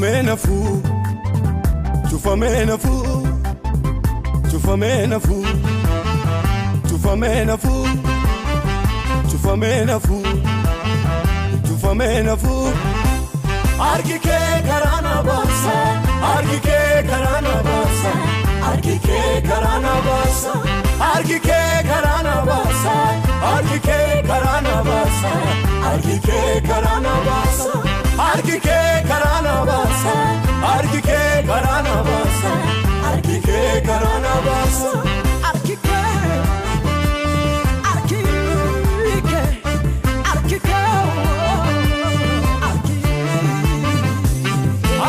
Tufamena fu, tufamena fu, tufamena fu, tufamena fu, tufamena fu, tufamena fu. Argike karana basa, argike karana basa, argike karana basa, argike karana basa, argike karana basa, argike karana basa, argike karana basa, argike karana basa, argike karana basa, argike, argike, argike.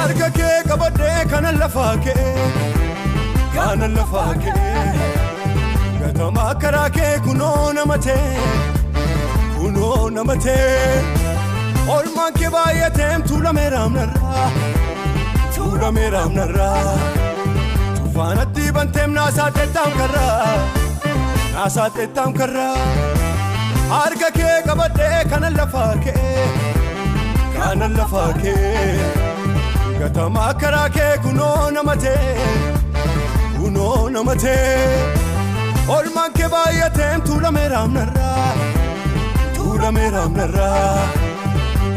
Argake kabade kana lafake, kana lafake. Gatama karake kuno namate, kuno namate. Olman ke bayetem tula meram nara. Tufanati bantem nasa tetam kara. Argake kabade kana lafake, kana lafake. Gatama karake kuno namate. Olman ke bayetem tula meram nara.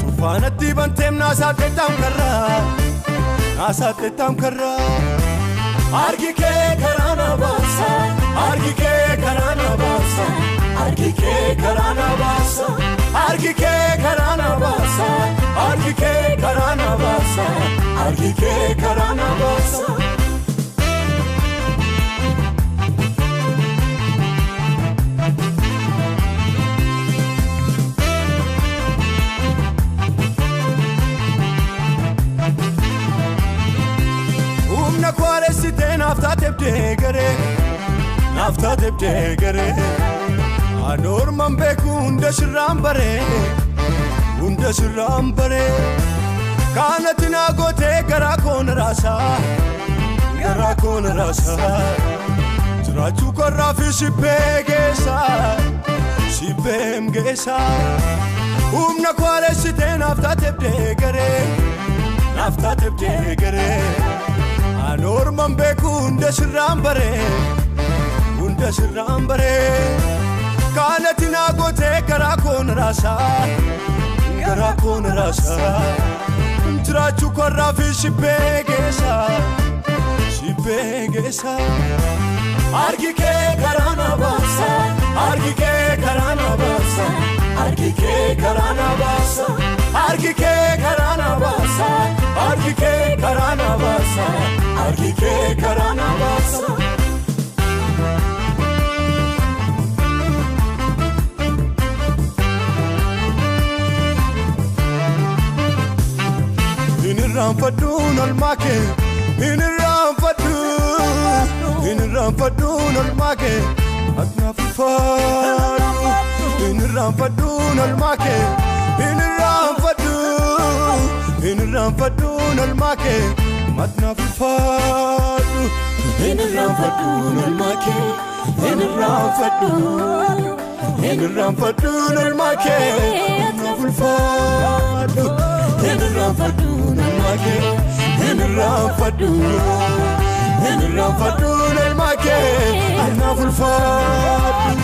Tufanati bantem nasa tetam kara. Argike karana basa, argike karana basa, argike karana basa, argike karana basa, argike karana basa, argike karana basa. Nafta tebde gare Anor mambeku unda shirram bare Kanatina gote gara kon rasa Trachu korrafi shibem gesa Umna kware site nafta tebde gare Anor mambeku unda shirram bare Kanatina gote gara kon rasa Trachu korrafi shibegesa Argike karana basa, argike karana basa, argike karana basa, argike karana basa, argike karana basa, argike karana basa. Inirramfadun almake, inirramfadun almake, atna fulfadu. Inirramfadun almake, inirramfadun almake, atna fulfadu. Inirramfadun almake, inirramfadun almake, atna fulfadu. Inirramfadun almake, inirramfadun almake, atna fulfadu.